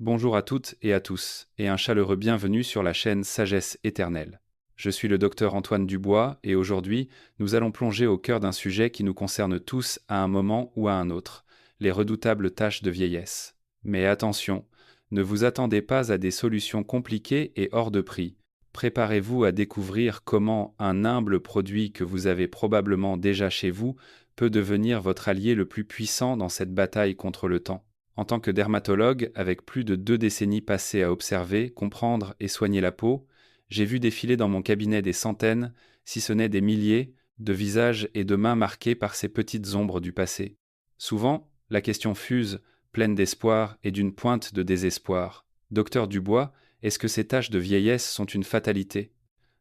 Bonjour à toutes et à tous, et un chaleureux bienvenue sur la chaîne Sagesse éternelle. Je suis le docteur Antoine Dubois, et aujourd'hui, nous allons plonger au cœur d'un sujet qui nous concerne tous à un moment ou à un autre, les redoutables taches de vieillesse. Mais attention, ne vous attendez pas à des solutions compliquées et hors de prix. Préparez-vous à découvrir comment un humble produit que vous avez probablement déjà chez vous peut devenir votre allié le plus puissant dans cette bataille contre le temps. En tant que dermatologue, avec plus de 2 décennies passées à observer, comprendre et soigner la peau, j'ai vu défiler dans mon cabinet des centaines, si ce n'est des milliers, de visages et de mains marqués par ces petites ombres du passé. Souvent, la question fuse, pleine d'espoir et d'une pointe de désespoir. Docteur Dubois, est-ce que ces taches de vieillesse sont une fatalité?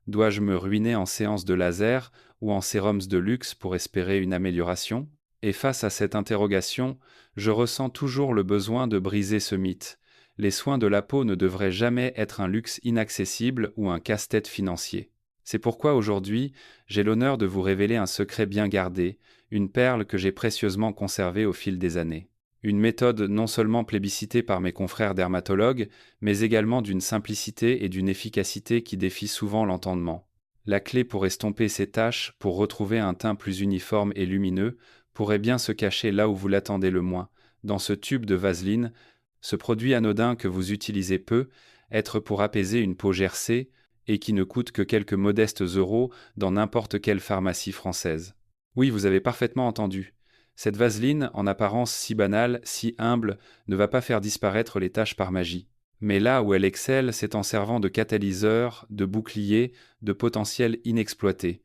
Dois-je me ruiner en séance de laser ou en sérums de luxe pour espérer une amélioration? Et face à cette interrogation, je ressens toujours le besoin de briser ce mythe. Les soins de la peau ne devraient jamais être un luxe inaccessible ou un casse-tête financier. C'est pourquoi aujourd'hui, j'ai l'honneur de vous révéler un secret bien gardé, une perle que j'ai précieusement conservée au fil des années. Une méthode non seulement plébiscitée par mes confrères dermatologues, mais également d'une simplicité et d'une efficacité qui défient souvent l'entendement. La clé pour estomper ces taches, pour retrouver un teint plus uniforme et lumineux, pourrait bien se cacher là où vous l'attendez le moins, dans ce tube de vaseline, ce produit anodin que vous utilisez peu, être pour apaiser une peau gercée et qui ne coûte que quelques modestes euros dans n'importe quelle pharmacie française. Oui, vous avez parfaitement entendu. Cette vaseline, en apparence si banale, si humble, ne va pas faire disparaître les taches par magie. Mais là où elle excelle, c'est en servant de catalyseur, de bouclier, de potentiel inexploité.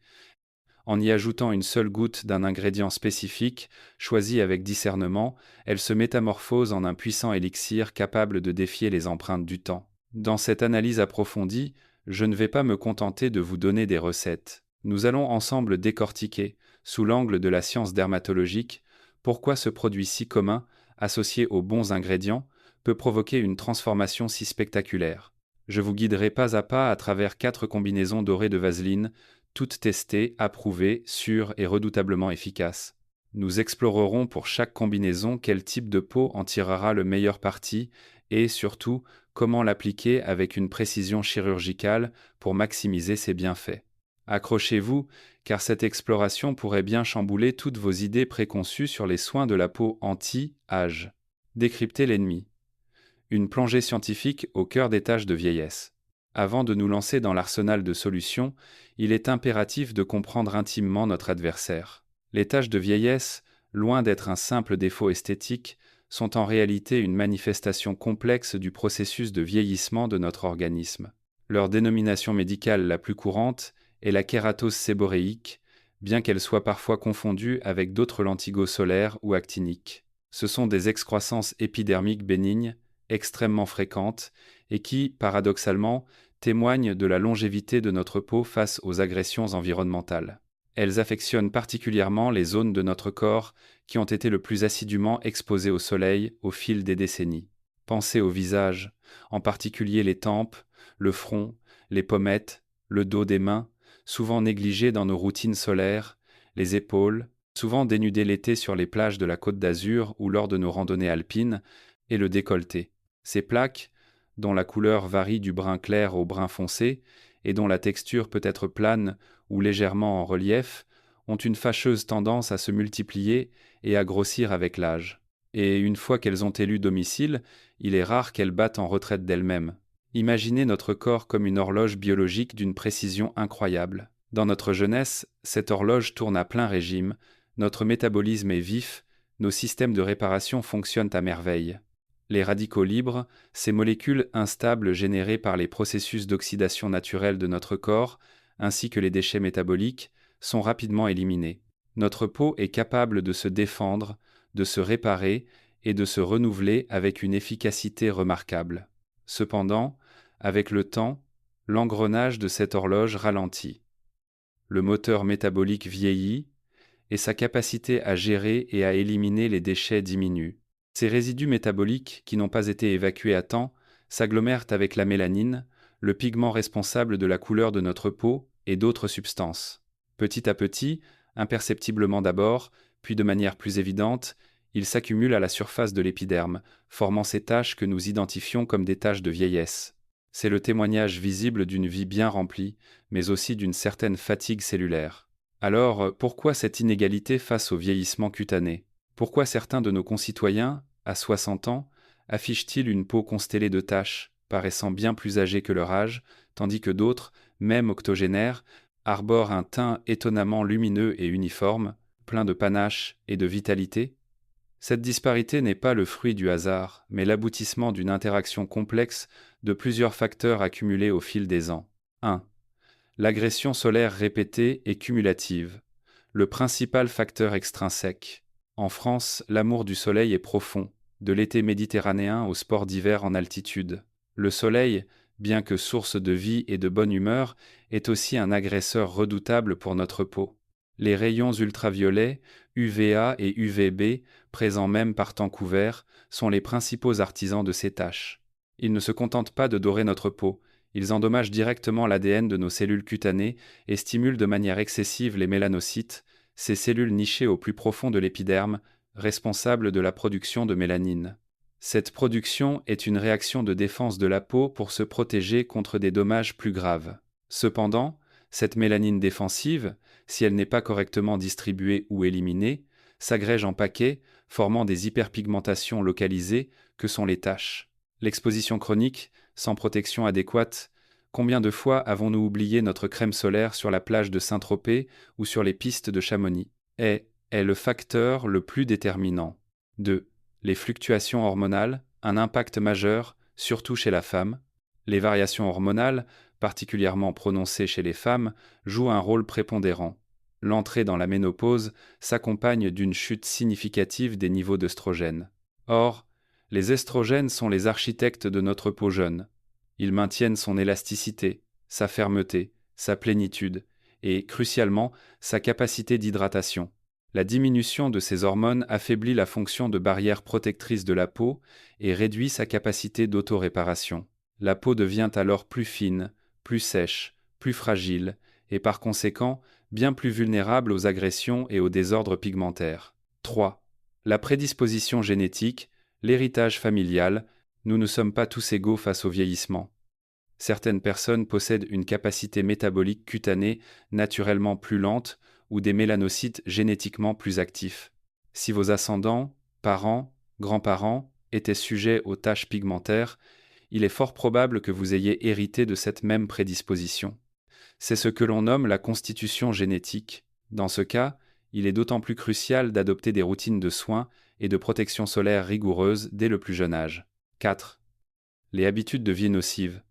En y ajoutant une seule goutte d'un ingrédient spécifique, choisi avec discernement, elle se métamorphose en un puissant élixir capable de défier les empreintes du temps. Dans cette analyse approfondie, je ne vais pas me contenter de vous donner des recettes. Nous allons ensemble décortiquer, sous l'angle de la science dermatologique, pourquoi ce produit si commun, associé aux bons ingrédients, peut provoquer une transformation si spectaculaire. Je vous guiderai pas à pas à travers 4 combinaisons dorées de vaseline, toutes testées, approuvées, sûres et redoutablement efficaces. Nous explorerons pour chaque combinaison quel type de peau en tirera le meilleur parti et, surtout, comment l'appliquer avec une précision chirurgicale pour maximiser ses bienfaits. Accrochez-vous, car cette exploration pourrait bien chambouler toutes vos idées préconçues sur les soins de la peau anti-âge. Décrypter l'ennemi. Une plongée scientifique au cœur des taches de vieillesse. Avant de nous lancer dans l'arsenal de solutions, il est impératif de comprendre intimement notre adversaire. Les taches de vieillesse, loin d'être un simple défaut esthétique, sont en réalité une manifestation complexe du processus de vieillissement de notre organisme. Leur dénomination médicale la plus courante est la kératose séboréique, bien qu'elle soit parfois confondue avec d'autres lentigos solaires ou actiniques. Ce sont des excroissances épidermiques bénignes, extrêmement fréquentes, et qui, paradoxalement, témoignent de la longévité de notre peau face aux agressions environnementales. Elles affectionnent particulièrement les zones de notre corps qui ont été le plus assidûment exposées au soleil au fil des décennies. Pensez au visage, en particulier les tempes, le front, les pommettes, le dos des mains, souvent négligés dans nos routines solaires, les épaules, souvent dénudées l'été sur les plages de la Côte d'Azur ou lors de nos randonnées alpines, et le décolleté. Ces plaques, dont la couleur varie du brun clair au brun foncé, et dont la texture peut être plane ou légèrement en relief, ont une fâcheuse tendance à se multiplier et à grossir avec l'âge. Et une fois qu'elles ont élu domicile, il est rare qu'elles battent en retraite d'elles-mêmes. Imaginez notre corps comme une horloge biologique d'une précision incroyable. Dans notre jeunesse, cette horloge tourne à plein régime, notre métabolisme est vif, nos systèmes de réparation fonctionnent à merveille. Les radicaux libres, ces molécules instables générées par les processus d'oxydation naturelle de notre corps, ainsi que les déchets métaboliques, sont rapidement éliminés. Notre peau est capable de se défendre, de se réparer et de se renouveler avec une efficacité remarquable. Cependant, avec le temps, l'engrenage de cette horloge ralentit. Le moteur métabolique vieillit et sa capacité à gérer et à éliminer les déchets diminue. Ces résidus métaboliques, qui n'ont pas été évacués à temps, s'agglomèrent avec la mélanine, le pigment responsable de la couleur de notre peau, et d'autres substances. Petit à petit, imperceptiblement d'abord, puis de manière plus évidente, Ils s'accumulent à la surface de l'épiderme, formant ces taches que nous identifions comme des taches de vieillesse. C'est le témoignage visible d'une vie bien remplie, mais aussi d'une certaine fatigue cellulaire. Alors, pourquoi cette inégalité face au vieillissement cutané? Pourquoi certains de nos concitoyens, à 60 ans, affichent-ils une peau constellée de taches, paraissant bien plus âgés que leur âge, tandis que d'autres, même octogénaires, arborent un teint étonnamment lumineux et uniforme, plein de panache et de vitalité? Cette disparité n'est pas le fruit du hasard, mais l'aboutissement d'une interaction complexe de plusieurs facteurs accumulés au fil des ans. 1. L'agression solaire répétée et cumulative. Le principal facteur extrinsèque. En France, l'amour du soleil est profond, de l'été méditerranéen au sport d'hiver en altitude. Le soleil, bien que source de vie et de bonne humeur, est aussi un agresseur redoutable pour notre peau. Les rayons ultraviolets, UVA et UVB, présents même par temps couvert, sont les principaux artisans de ces taches. Ils ne se contentent pas de dorer notre peau, ils endommagent directement l'ADN de nos cellules cutanées et stimulent de manière excessive les mélanocytes, ces cellules nichées au plus profond de l'épiderme, responsables de la production de mélanine. Cette production est une réaction de défense de la peau pour se protéger contre des dommages plus graves. Cependant, cette mélanine défensive, si elle n'est pas correctement distribuée ou éliminée, s'agrège en paquets, formant des hyperpigmentations localisées que sont les taches. L'exposition chronique, sans protection adéquate, combien de fois avons-nous oublié notre crème solaire sur la plage de Saint-Tropez ou sur les pistes de Chamonix, est le facteur le plus déterminant. 2. Les fluctuations hormonales, un impact majeur, surtout chez la femme. Les variations hormonales, particulièrement prononcées chez les femmes, jouent un rôle prépondérant. L'entrée dans la ménopause s'accompagne d'une chute significative des niveaux d'œstrogènes. Or, les estrogènes sont les architectes de notre peau jeune. Ils maintiennent son élasticité, sa fermeté, sa plénitude et, crucialement, sa capacité d'hydratation. La diminution de ces hormones affaiblit la fonction de barrière protectrice de la peau et réduit sa capacité d'autoréparation. La peau devient alors plus fine, plus sèche, plus fragile et par conséquent bien plus vulnérable aux agressions et aux désordres pigmentaires. 3. La prédisposition génétique, l'héritage familial, nous ne sommes pas tous égaux face au vieillissement. Certaines personnes possèdent une capacité métabolique cutanée naturellement plus lente ou des mélanocytes génétiquement plus actifs. Si vos ascendants, parents, grands-parents étaient sujets aux taches pigmentaires, il est fort probable que vous ayez hérité de cette même prédisposition. C'est ce que l'on nomme la constitution génétique. Dans ce cas, il est d'autant plus crucial d'adopter des routines de soins et de protection solaire rigoureuses dès le plus jeune âge. 4. Les habitudes de vie nocives.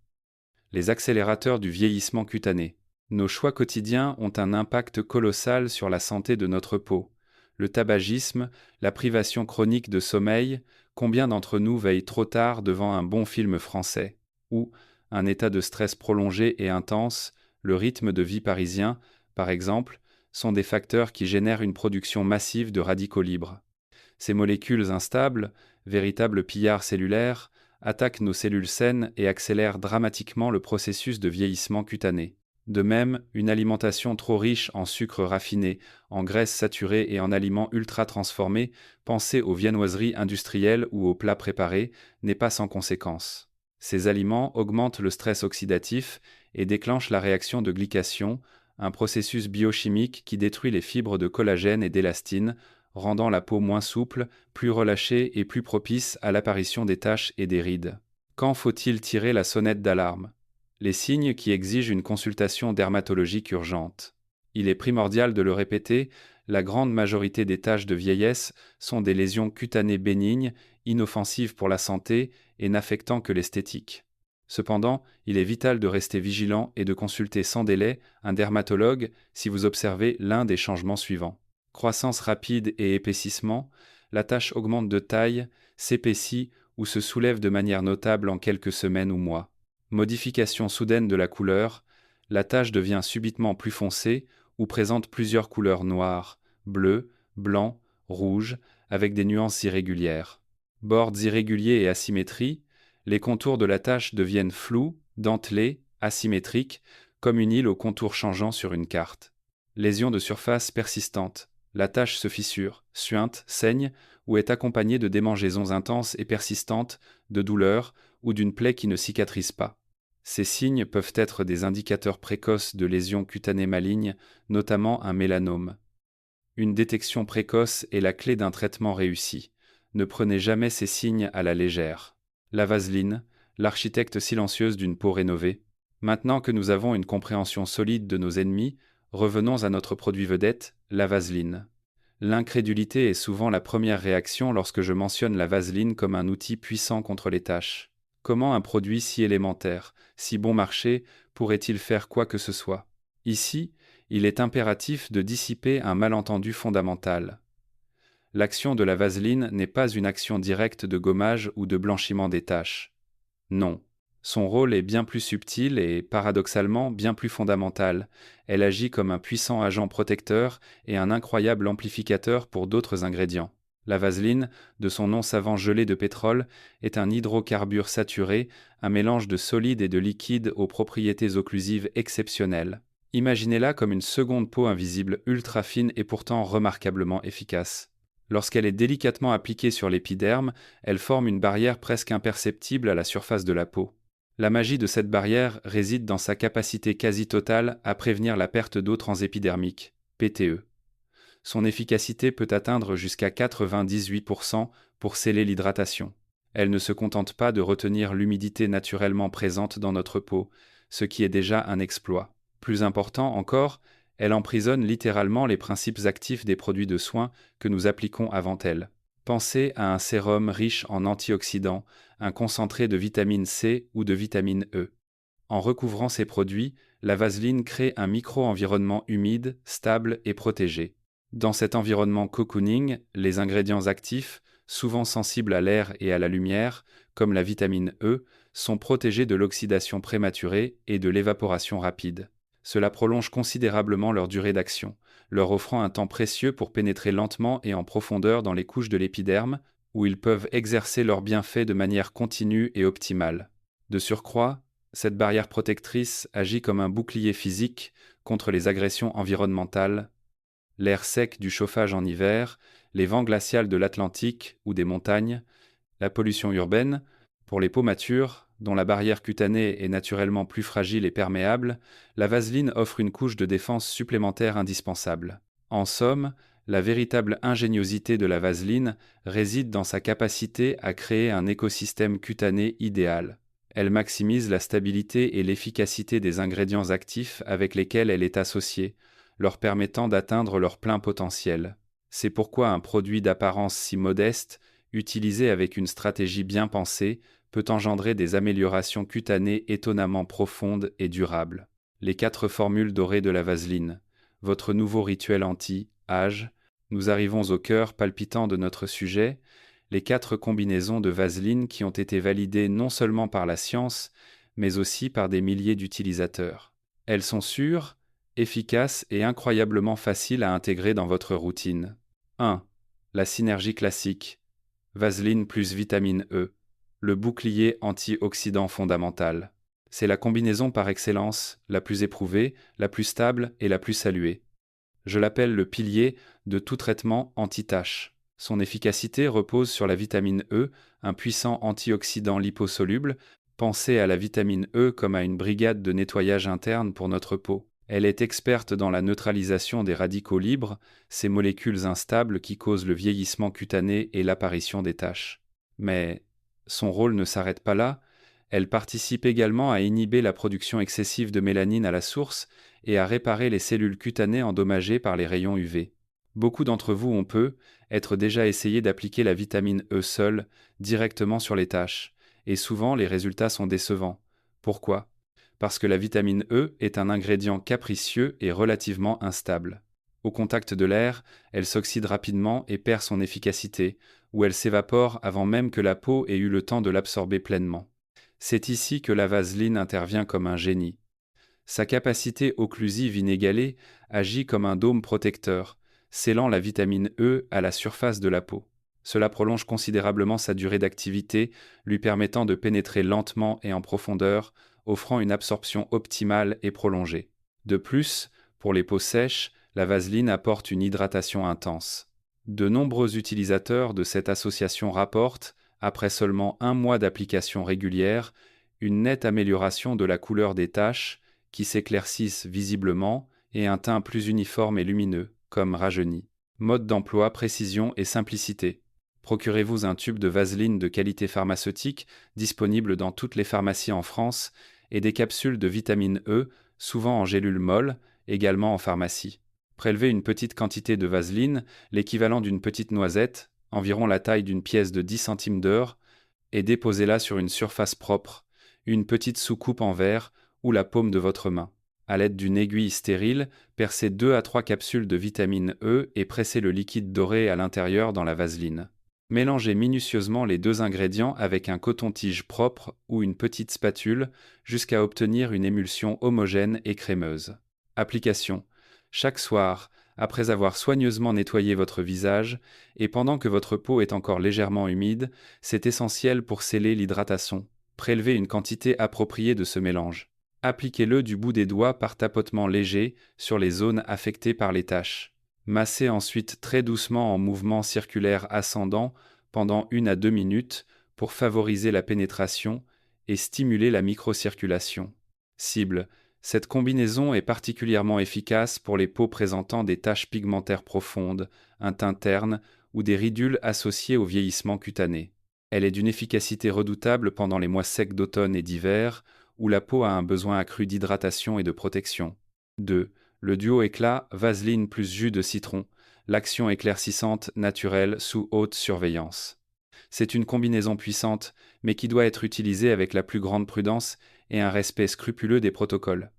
Les accélérateurs du vieillissement cutané. Nos choix quotidiens ont un impact colossal sur la santé de notre peau. Le tabagisme, la privation chronique de sommeil, combien d'entre nous veillent trop tard devant un bon film français? Ou un état de stress prolongé et intense, le rythme de vie parisien, par exemple, sont des facteurs qui génèrent une production massive de radicaux libres. Ces molécules instables, véritables pillards cellulaires, attaquent nos cellules saines et accélèrent dramatiquement le processus de vieillissement cutané. De même, une alimentation trop riche en sucres raffinés, en graisses saturées et en aliments ultra-transformés, pensez aux viennoiseries industrielles ou aux plats préparés, n'est pas sans conséquence. Ces aliments augmentent le stress oxydatif et déclenchent la réaction de glycation, un processus biochimique qui détruit les fibres de collagène et d'élastine, rendant la peau moins souple, plus relâchée et plus propice à l'apparition des taches et des rides. Quand faut-il tirer la sonnette d'alarme? Les signes qui exigent une consultation dermatologique urgente. Il est primordial de le répéter, la grande majorité des taches de vieillesse sont des lésions cutanées bénignes, inoffensives pour la santé et n'affectant que l'esthétique. Cependant, il est vital de rester vigilant et de consulter sans délai un dermatologue si vous observez l'un des changements suivants. Croissance rapide et épaississement, la tache augmente de taille, s'épaissit ou se soulève de manière notable en quelques semaines ou mois. Modification soudaine de la couleur, la tache devient subitement plus foncée ou présente plusieurs couleurs noires, bleu, blanc, rouge, avec des nuances irrégulières. Bords irréguliers et asymétrie, les contours de la tache deviennent flous, dentelés, asymétriques, comme une île aux contours changeants sur une carte. Lésions de surface persistantes, La tache se fissure, suinte, saigne ou est accompagnée de démangeaisons intenses et persistantes, de douleurs ou d'une plaie qui ne cicatrise pas. Ces signes peuvent être des indicateurs précoces de lésions cutanées malignes, notamment un mélanome. Une détection précoce est la clé d'un traitement réussi. Ne prenez jamais ces signes à la légère. La vaseline, l'architecte silencieuse d'une peau rénovée. Maintenant que nous avons une compréhension solide de nos ennemis, revenons à notre produit vedette, la vaseline. L'incrédulité est souvent la première réaction lorsque je mentionne la vaseline comme un outil puissant contre les taches. Comment un produit si élémentaire, si bon marché, pourrait-il faire quoi que ce soit? Ici, il est impératif de dissiper un malentendu fondamental. L'action de la vaseline n'est pas une action directe de gommage ou de blanchiment des taches. Non. Son rôle est bien plus subtil et, paradoxalement, bien plus fondamental. Elle agit comme un puissant agent protecteur et un incroyable amplificateur pour d'autres ingrédients. La vaseline, de son nom savant gelé de pétrole, est un hydrocarbure saturé, un mélange de solide et de liquide aux propriétés occlusives exceptionnelles. Imaginez-la comme une seconde peau invisible ultra fine et pourtant remarquablement efficace. Lorsqu'elle est délicatement appliquée sur l'épiderme, elle forme une barrière presque imperceptible à la surface de la peau. La magie de cette barrière réside dans sa capacité quasi totale à prévenir la perte d'eau transépidermique, PTE. Son efficacité peut atteindre jusqu'à 98% pour sceller l'hydratation. Elle ne se contente pas de retenir l'humidité naturellement présente dans notre peau, ce qui est déjà un exploit. Plus important encore, elle emprisonne littéralement les principes actifs des produits de soins que nous appliquons avant elle. Pensez à un sérum riche en antioxydants, un concentré de vitamine C ou de vitamine E. En recouvrant ces produits, la vaseline crée un micro-environnement humide, stable et protégé. Dans cet environnement cocooning, les ingrédients actifs, souvent sensibles à l'air et à la lumière, comme la vitamine E, sont protégés de l'oxydation prématurée et de l'évaporation rapide. Cela prolonge considérablement leur durée d'action, leur offrant un temps précieux pour pénétrer lentement et en profondeur dans les couches de l'épiderme, où ils peuvent exercer leurs bienfaits de manière continue et optimale. De surcroît, cette barrière protectrice agit comme un bouclier physique contre les agressions environnementales, l'air sec du chauffage en hiver, les vents glacials de l'Atlantique ou des montagnes, la pollution urbaine. Pour les peaux matures, dont la barrière cutanée est naturellement plus fragile et perméable, la vaseline offre une couche de défense supplémentaire indispensable. En somme, la véritable ingéniosité de la vaseline réside dans sa capacité à créer un écosystème cutané idéal. Elle maximise la stabilité et l'efficacité des ingrédients actifs avec lesquels elle est associée, leur permettant d'atteindre leur plein potentiel. C'est pourquoi un produit d'apparence si modeste, utilisé avec une stratégie bien pensée, peut engendrer des améliorations cutanées étonnamment profondes et durables. Les 4 formules dorées de la vaseline, votre nouveau rituel anti-âge, nous arrivons au cœur palpitant de notre sujet, les 4 combinaisons de vaseline qui ont été validées non seulement par la science, mais aussi par des milliers d'utilisateurs. Elles sont sûres, efficaces et incroyablement faciles à intégrer dans votre routine. 1. La synergie classique. Vaseline plus vitamine E, le bouclier antioxydant fondamental. C'est la combinaison par excellence, la plus éprouvée, la plus stable et la plus saluée. Je l'appelle le pilier de tout traitement anti-tache. Son efficacité repose sur la vitamine E, un puissant antioxydant liposoluble. Pensez à la vitamine E comme à une brigade de nettoyage interne pour notre peau. Elle est experte dans la neutralisation des radicaux libres, ces molécules instables qui causent le vieillissement cutané et l'apparition des taches. Mais son rôle ne s'arrête pas là, elle participe également à inhiber la production excessive de mélanine à la source et à réparer les cellules cutanées endommagées par les rayons UV. Beaucoup d'entre vous être déjà essayé d'appliquer la vitamine E seule, directement sur les taches, et souvent les résultats sont décevants. Pourquoi ? Parce que la vitamine E est un ingrédient capricieux et relativement instable. Au contact de l'air, elle s'oxyde rapidement et perd son efficacité, ou elle s'évapore avant même que la peau ait eu le temps de l'absorber pleinement. C'est ici que la vaseline intervient comme un génie. Sa capacité occlusive inégalée agit comme un dôme protecteur, scellant la vitamine E à la surface de la peau. Cela prolonge considérablement sa durée d'activité, lui permettant de pénétrer lentement et en profondeur, offrant une absorption optimale et prolongée. De plus, pour les peaux sèches, La vaseline apporte une hydratation intense. De nombreux utilisateurs de cette association rapportent, après seulement 1 mois d'application régulière, une nette amélioration de la couleur des taches, qui s'éclaircissent visiblement, et un teint plus uniforme et lumineux, comme rajeuni. Mode d'emploi, précision et simplicité. Procurez-vous un tube de vaseline de qualité pharmaceutique, disponible dans toutes les pharmacies en France, et des capsules de vitamine E, souvent en gélules molles, également en pharmacie. Prélevez une petite quantité de vaseline, l'équivalent d'une petite noisette, environ la taille d'une pièce de 10 centimes d'or, et déposez-la sur une surface propre, une petite soucoupe en verre ou la paume de votre main. À l'aide d'une aiguille stérile, percez 2 à 3 capsules de vitamine E et pressez le liquide doré à l'intérieur dans la vaseline. Mélangez minutieusement les 2 ingrédients avec un coton-tige propre ou une petite spatule jusqu'à obtenir une émulsion homogène et crémeuse. Application. Chaque soir, après avoir soigneusement nettoyé votre visage, et pendant que votre peau est encore légèrement humide, c'est essentiel pour sceller l'hydratation. Prélevez une quantité appropriée de ce mélange. Appliquez-le du bout des doigts par tapotement léger sur les zones affectées par les taches. Massez ensuite très doucement en mouvement circulaire ascendant pendant 1 à 2 minutes pour favoriser la pénétration et stimuler la microcirculation. Cible. Cette combinaison est particulièrement efficace pour les peaux présentant des taches pigmentaires profondes, un teint terne ou des ridules associées au vieillissement cutané. Elle est d'une efficacité redoutable pendant les mois secs d'automne et d'hiver, où la peau a un besoin accru d'hydratation et de protection. 2. Le duo éclat vaseline plus jus de citron, l'action éclaircissante naturelle sous haute surveillance. C'est une combinaison puissante, mais qui doit être utilisée avec la plus grande prudence et un respect scrupuleux des protocoles.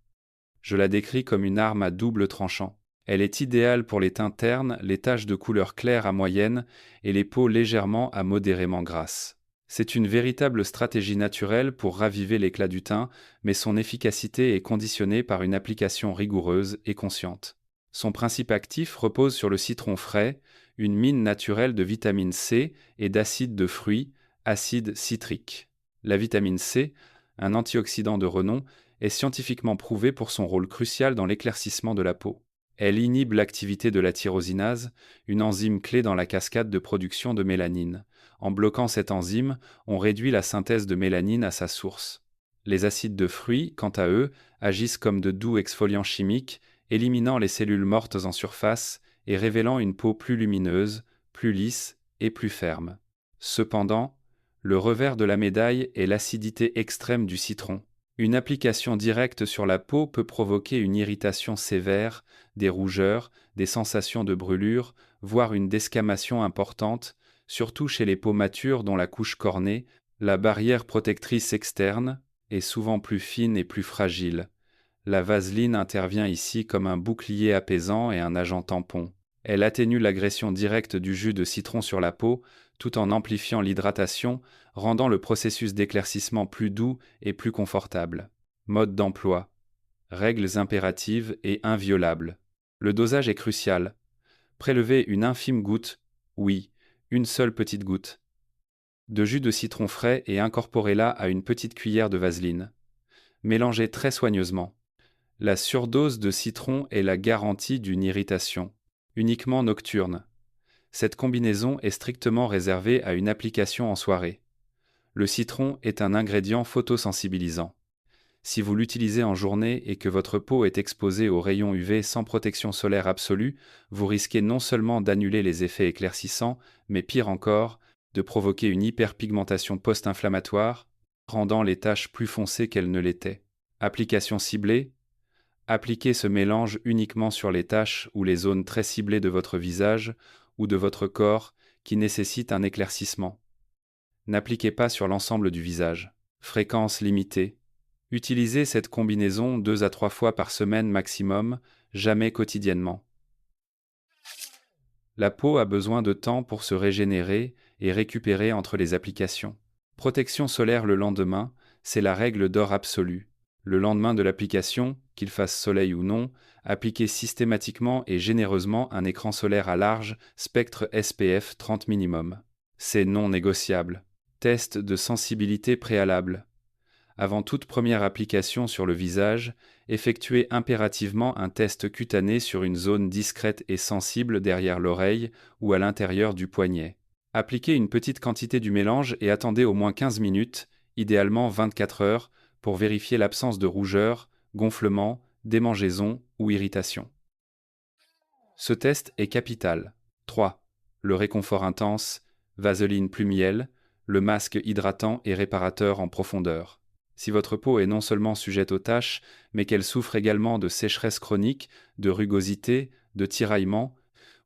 Je la décris comme une arme à double tranchant. Elle est idéale pour les teints ternes, les taches de couleur claire à moyenne et les peaux légèrement à modérément grasses. C'est une véritable stratégie naturelle pour raviver l'éclat du teint, mais son efficacité est conditionnée par une application rigoureuse et consciente. Son principe actif repose sur le citron frais, une mine naturelle de vitamine C et d'acide de fruits, acide citrique. La vitamine C, un antioxydant de renom, est scientifiquement prouvée pour son rôle crucial dans l'éclaircissement de la peau. Elle inhibe l'activité de la tyrosinase, une enzyme clé dans la cascade de production de mélanine. En bloquant cette enzyme, on réduit la synthèse de mélanine à sa source. Les acides de fruits, quant à eux, agissent comme de doux exfoliants chimiques, éliminant les cellules mortes en surface et révélant une peau plus lumineuse, plus lisse et plus ferme. Cependant, le revers de la médaille est l'acidité extrême du citron. Une application directe sur la peau peut provoquer une irritation sévère, des rougeurs, des sensations de brûlure, voire une desquamation importante, surtout chez les peaux matures dont la couche cornée, la barrière protectrice externe, est souvent plus fine et plus fragile. La vaseline intervient ici comme un bouclier apaisant et un agent tampon. Elle atténue l'agression directe du jus de citron sur la peau, tout en amplifiant l'hydratation, rendant le processus d'éclaircissement plus doux et plus confortable. Mode d'emploi. Règles impératives et inviolables. Le dosage est crucial. Prélevez une infime goutte, oui, une seule petite goutte, de jus de citron frais et incorporez-la à une petite cuillère de vaseline. Mélangez très soigneusement. La surdose de citron est la garantie d'une irritation, uniquement nocturne. Cette combinaison est strictement réservée à une application en soirée. Le citron est un ingrédient photosensibilisant. Si vous l'utilisez en journée et que votre peau est exposée aux rayons UV sans protection solaire absolue, vous risquez non seulement d'annuler les effets éclaircissants, mais pire encore, de provoquer une hyperpigmentation post-inflammatoire, rendant les taches plus foncées qu'elles ne l'étaient. Application ciblée. Appliquez ce mélange uniquement sur les taches ou les zones très ciblées de votre visage ou de votre corps qui nécessitent un éclaircissement. N'appliquez pas sur l'ensemble du visage. Fréquence limitée. Utilisez cette combinaison 2 à 3 fois par semaine maximum, jamais quotidiennement. La peau a besoin de temps pour se régénérer et récupérer entre les applications. Protection solaire le lendemain, c'est la règle d'or absolue. Le lendemain de l'application, qu'il fasse soleil ou non, appliquez systématiquement et généreusement un écran solaire à large spectre SPF 30 minimum. C'est non négociable. Test de sensibilité préalable. Avant toute première application sur le visage, effectuez impérativement un test cutané sur une zone discrète et sensible derrière l'oreille ou à l'intérieur du poignet. Appliquez une petite quantité du mélange et attendez au moins 15 minutes, idéalement 24 heures, pour vérifier l'absence de rougeur, gonflement, démangeaison ou irritation. Ce test est capital. 3. Le réconfort intense, vaseline plus miel, le masque hydratant et réparateur en profondeur. Si votre peau est non seulement sujette aux taches, mais qu'elle souffre également de sécheresse chronique, de rugosité, de tiraillement,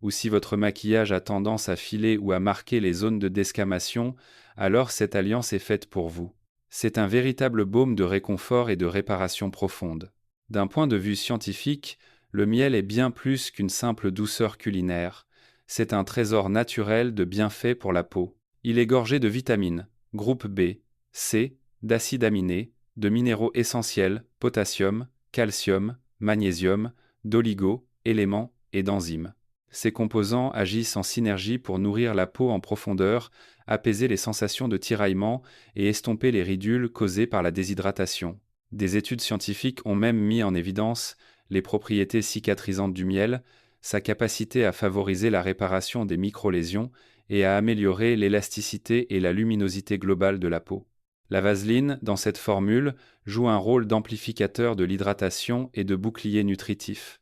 ou si votre maquillage a tendance à filer ou à marquer les zones de desquamation, alors cette alliance est faite pour vous. C'est un véritable baume de réconfort et de réparation profonde. D'un point de vue scientifique, le miel est bien plus qu'une simple douceur culinaire. C'est un trésor naturel de bienfaits pour la peau. Il est gorgé de vitamines, groupe B, C, d'acides aminés, de minéraux essentiels, potassium, calcium, magnésium, d'oligo-éléments et d'enzymes. Ces composants agissent en synergie pour nourrir la peau en profondeur, apaiser les sensations de tiraillement et estomper les ridules causées par la déshydratation. Des études scientifiques ont même mis en évidence les propriétés cicatrisantes du miel, sa capacité à favoriser la réparation des microlésions et à améliorer l'élasticité et la luminosité globale de la peau. La vaseline, dans cette formule, joue un rôle d'amplificateur de l'hydratation et de bouclier nutritif.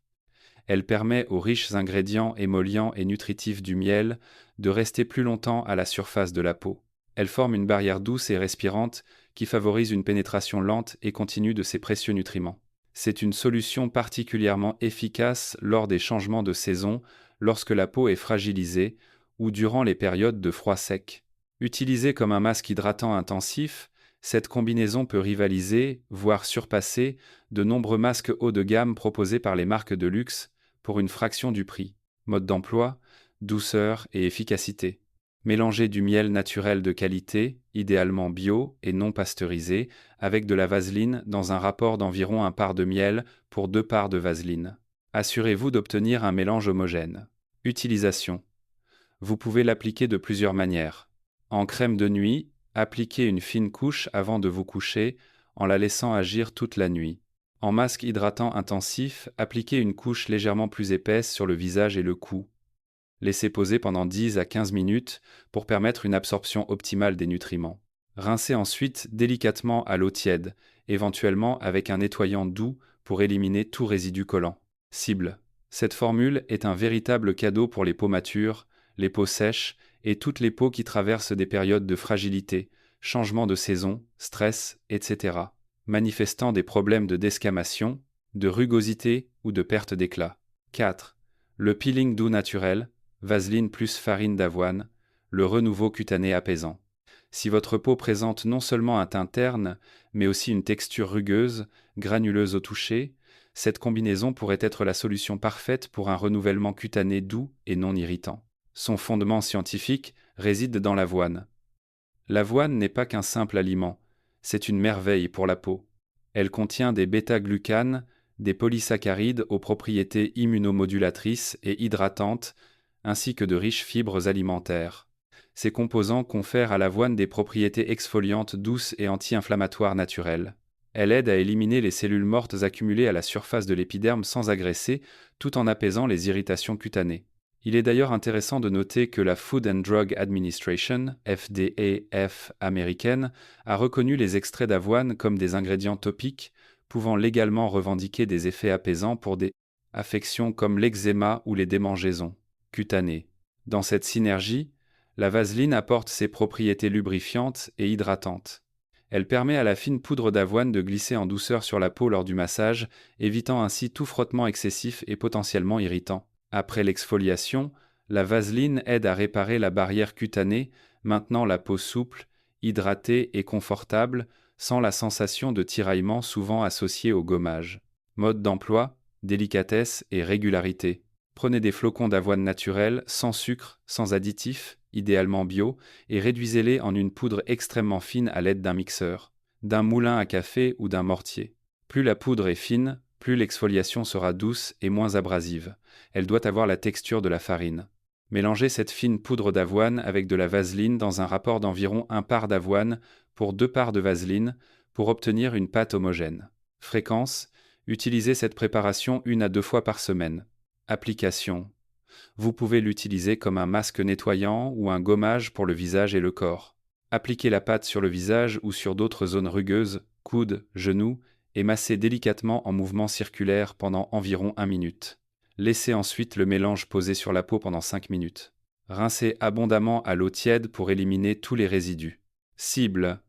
Elle permet aux riches ingrédients émollients et nutritifs du miel de rester plus longtemps à la surface de la peau. Elle forme une barrière douce et respirante qui favorise une pénétration lente et continue de ces précieux nutriments. C'est une solution particulièrement efficace lors des changements de saison, lorsque la peau est fragilisée ou durant les périodes de froid sec. Utilisée comme un masque hydratant intensif, cette combinaison peut rivaliser, voire surpasser, de nombreux masques haut de gamme proposés par les marques de luxe pour une fraction du prix. Mode d'emploi, douceur et efficacité. Mélangez du miel naturel de qualité, idéalement bio et non pasteurisé, avec de la vaseline dans un rapport d'environ 1 part de miel pour 2 parts de vaseline. Assurez-vous d'obtenir un mélange homogène. Utilisation. Vous pouvez l'appliquer de plusieurs manières. En crème de nuit, appliquez une fine couche avant de vous coucher en la laissant agir toute la nuit. En masque hydratant intensif, appliquez une couche légèrement plus épaisse sur le visage et le cou. Laissez poser pendant 10 à 15 minutes pour permettre une absorption optimale des nutriments. Rincez ensuite délicatement à l'eau tiède, éventuellement avec un nettoyant doux pour éliminer tout résidu collant. Cible. Cette formule est un véritable cadeau pour les peaux matures, les peaux sèches et toutes les peaux qui traversent des périodes de fragilité, changement de saison, stress, etc., manifestant des problèmes de desquamation, de rugosité ou de perte d'éclat. 4. Le peeling doux naturel, vaseline plus farine d'avoine, le renouveau cutané apaisant. Si votre peau présente non seulement un teint terne, mais aussi une texture rugueuse, granuleuse au toucher, cette combinaison pourrait être la solution parfaite pour un renouvellement cutané doux et non irritant. Son fondement scientifique réside dans l'avoine. L'avoine n'est pas qu'un simple aliment, c'est une merveille pour la peau. Elle contient des bêta-glucanes, des polysaccharides aux propriétés immunomodulatrices et hydratantes, ainsi que de riches fibres alimentaires. Ces composants confèrent à l'avoine des propriétés exfoliantes douces et anti-inflammatoires naturelles. Elle aide à éliminer les cellules mortes accumulées à la surface de l'épiderme sans agresser, tout en apaisant les irritations cutanées. Il est d'ailleurs intéressant de noter que la Food and Drug Administration, FDA américaine, a reconnu les extraits d'avoine comme des ingrédients topiques, pouvant légalement revendiquer des effets apaisants pour des affections comme l'eczéma ou les démangeaisons cutanées. Dans cette synergie, la vaseline apporte ses propriétés lubrifiantes et hydratantes. Elle permet à la fine poudre d'avoine de glisser en douceur sur la peau lors du massage, évitant ainsi tout frottement excessif et potentiellement irritant. Après l'exfoliation, la vaseline aide à réparer la barrière cutanée, maintenant la peau souple, hydratée et confortable, sans la sensation de tiraillement souvent associée au gommage. Mode d'emploi, délicatesse et régularité. Prenez des flocons d'avoine naturelle, sans sucre, sans additifs, idéalement bio, et réduisez-les en une poudre extrêmement fine à l'aide d'un mixeur, d'un moulin à café ou d'un mortier. Plus la poudre est fine, plus l'exfoliation sera douce et moins abrasive. Elle doit avoir la texture de la farine. Mélangez cette fine poudre d'avoine avec de la vaseline dans un rapport d'environ 1 part d'avoine pour 2 parts de vaseline pour obtenir une pâte homogène. Fréquence: utilisez cette préparation 1 à 2 fois par semaine. Application: vous pouvez l'utiliser comme un masque nettoyant ou un gommage pour le visage et le corps. Appliquez la pâte sur le visage ou sur d'autres zones rugueuses, coudes, genoux, et massez délicatement en mouvements circulaires pendant environ 1 minute. Laissez ensuite le mélange poser sur la peau pendant 5 minutes. Rincez abondamment à l'eau tiède pour éliminer tous les résidus. Cible: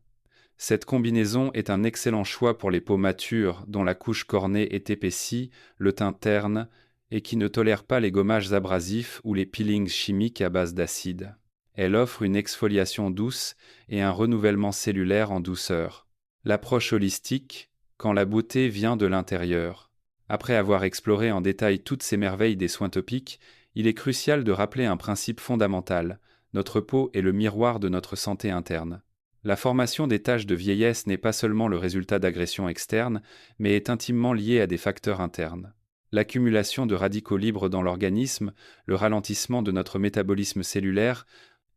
cette combinaison est un excellent choix pour les peaux matures dont la couche cornée est épaissie, le teint terne, et qui ne tolèrent pas les gommages abrasifs ou les peelings chimiques à base d'acide. Elle offre une exfoliation douce et un renouvellement cellulaire en douceur. L'approche holistique, quand la beauté vient de l'intérieur. Après avoir exploré en détail toutes ces merveilles des soins topiques, il est crucial de rappeler un principe fondamental: notre peau est le miroir de notre santé interne. La formation des taches de vieillesse n'est pas seulement le résultat d'agressions externes, mais est intimement liée à des facteurs internes. L'accumulation de radicaux libres dans l'organisme, le ralentissement de notre métabolisme cellulaire,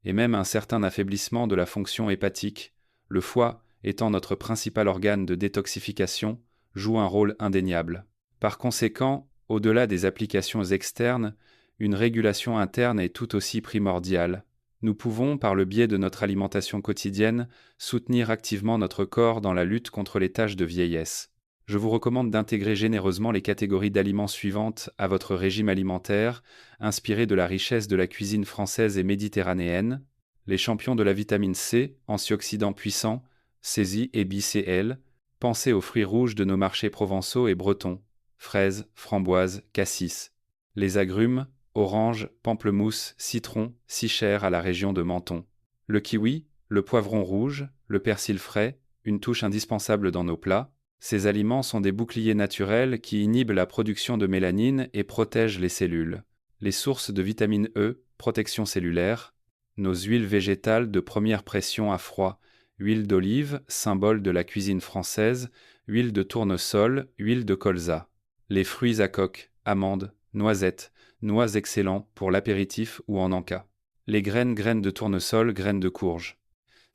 et même un certain affaiblissement de la fonction hépatique, le foie, étant notre principal organe de détoxification, joue un rôle indéniable. Par conséquent, au-delà des applications externes, une régulation interne est tout aussi primordiale. Nous pouvons, par le biais de notre alimentation quotidienne, soutenir activement notre corps dans la lutte contre les taches de vieillesse. Je vous recommande d'intégrer généreusement les catégories d'aliments suivantes à votre régime alimentaire, inspiré de la richesse de la cuisine française et méditerranéenne: les champions de la vitamine C, antioxydants puissants, saisie et BCL. Pensez aux fruits rouges de nos marchés provençaux et bretons: fraises, framboises, cassis. Les agrumes: orange, pamplemousse, citron, si chers à la région de Menton. Le kiwi, le poivron rouge, le persil frais, une touche indispensable dans nos plats. Ces aliments sont des boucliers naturels qui inhibent la production de mélanine et protègent les cellules. Les sources de vitamine E, protection cellulaire. Nos huiles végétales de première pression à froid: huile d'olive, symbole de la cuisine française, huile de tournesol, huile de colza. Les fruits à coque: amandes, noisettes, noix excellents pour l'apéritif ou en encas. Les graines de tournesol, graines de courge.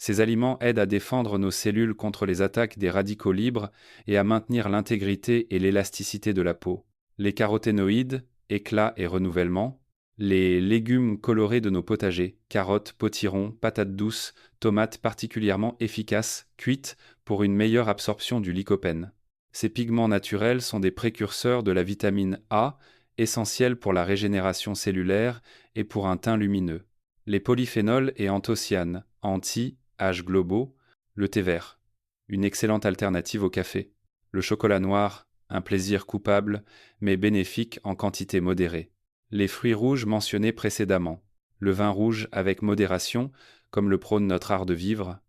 Ces aliments aident à défendre nos cellules contre les attaques des radicaux libres et à maintenir l'intégrité et l'élasticité de la peau. Les caroténoïdes, éclat et renouvellement. Les légumes colorés de nos potagers: carottes, potirons, patates douces, tomates particulièrement efficaces, cuites, pour une meilleure absorption du lycopène. Ces pigments naturels sont des précurseurs de la vitamine A, essentielle pour la régénération cellulaire et pour un teint lumineux. Les polyphénols et anthocyanes, anti-âges globaux. Le thé vert, une excellente alternative au café. Le chocolat noir, un plaisir coupable, mais bénéfique en quantité modérée. Les fruits rouges mentionnés précédemment. Le vin rouge avec modération, comme le prône notre art de vivre,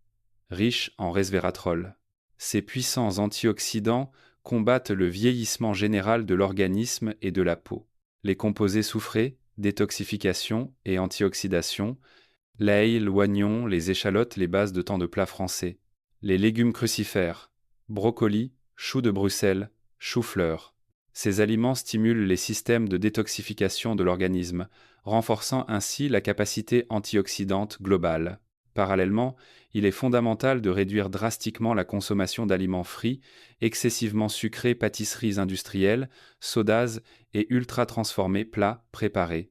riche en resveratrol. Ces puissants antioxydants combattent le vieillissement général de l'organisme et de la peau. Les composés soufrés, détoxification et antioxydation. L'ail, l'oignon, les échalotes, les bases de tant de plats français. Les légumes crucifères: brocoli, choux de Bruxelles, chou-fleur. Ces aliments stimulent les systèmes de détoxification de l'organisme, renforçant ainsi la capacité antioxydante globale. Parallèlement, il est fondamental de réduire drastiquement la consommation d'aliments frits, excessivement sucrés, pâtisseries industrielles, sodas et ultra-transformés plats préparés.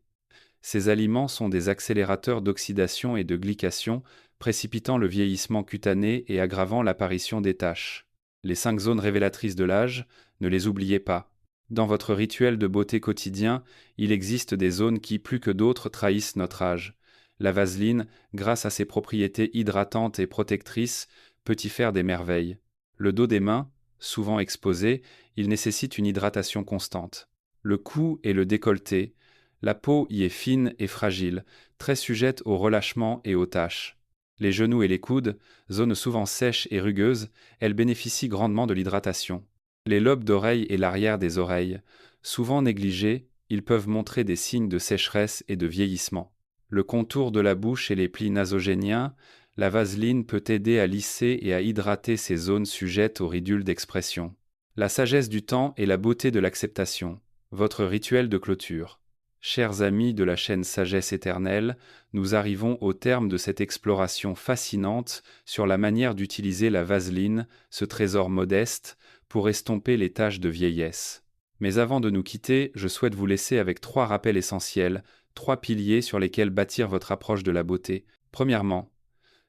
Ces aliments sont des accélérateurs d'oxydation et de glycation, précipitant le vieillissement cutané et aggravant l'apparition des taches. Les 5 zones révélatrices de l'âge, ne les oubliez pas. Dans votre rituel de beauté quotidien, il existe des zones qui, plus que d'autres, trahissent notre âge. La vaseline, grâce à ses propriétés hydratantes et protectrices, peut y faire des merveilles. Le dos des mains, souvent exposé, il nécessite une hydratation constante. Le cou et le décolleté, la peau y est fine et fragile, très sujette au relâchement et aux taches. Les genoux et les coudes, zones souvent sèches et rugueuses, elles bénéficient grandement de l'hydratation. Les lobes d'oreille et l'arrière des oreilles, souvent négligés, ils peuvent montrer des signes de sécheresse et de vieillissement. Le contour de la bouche et les plis nasogéniens, la vaseline peut aider à lisser et à hydrater ces zones sujettes aux ridules d'expression. La sagesse du temps et la beauté de l'acceptation, votre rituel de clôture. Chers amis de la chaîne Sagesse éternelle, nous arrivons au terme de cette exploration fascinante sur la manière d'utiliser la vaseline, ce trésor modeste, pour estomper les taches de vieillesse. Mais avant de nous quitter, je souhaite vous laisser avec 3 rappels essentiels, 3 piliers sur lesquels bâtir votre approche de la beauté. Premièrement,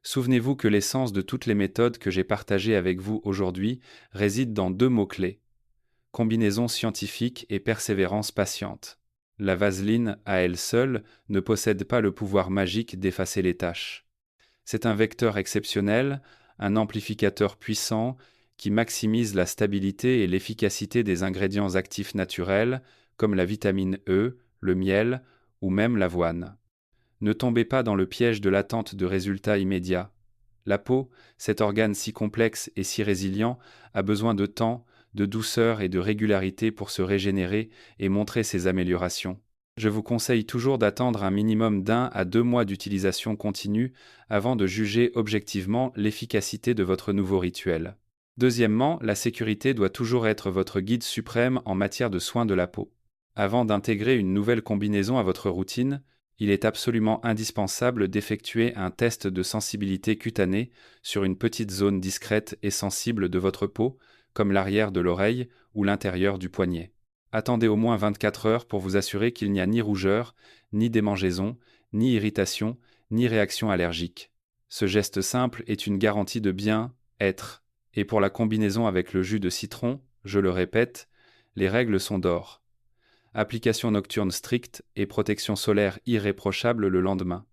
souvenez-vous que l'essence de toutes les méthodes que j'ai partagées avec vous aujourd'hui réside dans 2 mots-clés: combinaison scientifique et persévérance patiente. La vaseline, à elle seule, ne possède pas le pouvoir magique d'effacer les taches. C'est un vecteur exceptionnel, un amplificateur puissant qui maximise la stabilité et l'efficacité des ingrédients actifs naturels comme la vitamine E, le miel ou même l'avoine. Ne tombez pas dans le piège de l'attente de résultats immédiats. La peau, cet organe si complexe et si résilient, a besoin de temps, de douceur et de régularité pour se régénérer et montrer ses améliorations. Je vous conseille toujours d'attendre un minimum d'1 à 2 mois d'utilisation continue avant de juger objectivement l'efficacité de votre nouveau rituel. Deuxièmement, la sécurité doit toujours être votre guide suprême en matière de soins de la peau. Avant d'intégrer une nouvelle combinaison à votre routine, il est absolument indispensable d'effectuer un test de sensibilité cutanée sur une petite zone discrète et sensible de votre peau, comme l'arrière de l'oreille ou l'intérieur du poignet. Attendez au moins 24 heures pour vous assurer qu'il n'y a ni rougeur, ni démangeaison, ni irritation, ni réaction allergique. Ce geste simple est une garantie de bien-être. Et pour la combinaison avec le jus de citron, je le répète, les règles sont d'or. Application nocturne stricte et protection solaire irréprochable le lendemain.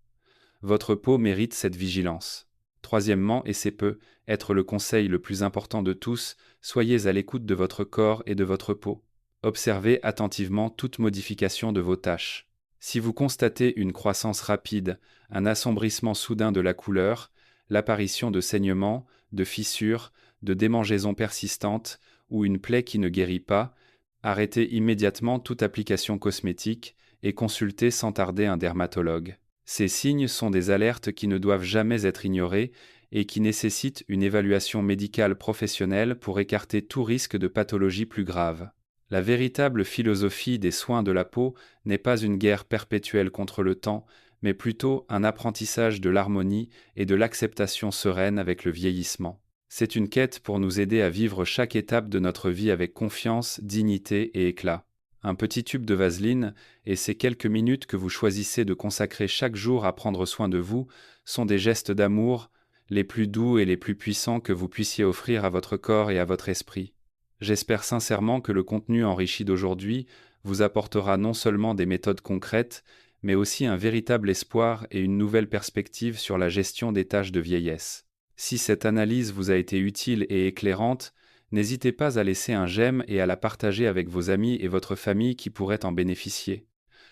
Votre peau mérite cette vigilance. Troisièmement, et c'est peu, être le conseil le plus important de tous, soyez à l'écoute de votre corps et de votre peau. Observez attentivement toute modification de vos taches. Si vous constatez une croissance rapide, un assombrissement soudain de la couleur, l'apparition de saignements, de fissures, de démangeaisons persistantes ou une plaie qui ne guérit pas, arrêtez immédiatement toute application cosmétique et consultez sans tarder un dermatologue. Ces signes sont des alertes qui ne doivent jamais être ignorées et qui nécessitent une évaluation médicale professionnelle pour écarter tout risque de pathologie plus grave. La véritable philosophie des soins de la peau n'est pas une guerre perpétuelle contre le temps, mais plutôt un apprentissage de l'harmonie et de l'acceptation sereine avec le vieillissement. C'est une quête pour nous aider à vivre chaque étape de notre vie avec confiance, dignité et éclat. Un petit tube de vaseline et ces quelques minutes que vous choisissez de consacrer chaque jour à prendre soin de vous sont des gestes d'amour, les plus doux et les plus puissants que vous puissiez offrir à votre corps et à votre esprit. J'espère sincèrement que le contenu enrichi d'aujourd'hui vous apportera non seulement des méthodes concrètes, mais aussi un véritable espoir et une nouvelle perspective sur la gestion des tâches de vieillesse. Si cette analyse vous a été utile et éclairante, n'hésitez pas à laisser un j'aime et à la partager avec vos amis et votre famille qui pourraient en bénéficier.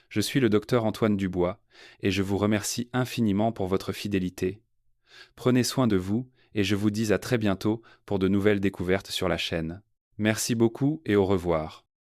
Je suis le docteur Antoine Dubois et je vous remercie infiniment pour votre fidélité. Prenez soin de vous et je vous dis à très bientôt pour de nouvelles découvertes sur la chaîne. Merci beaucoup et au revoir.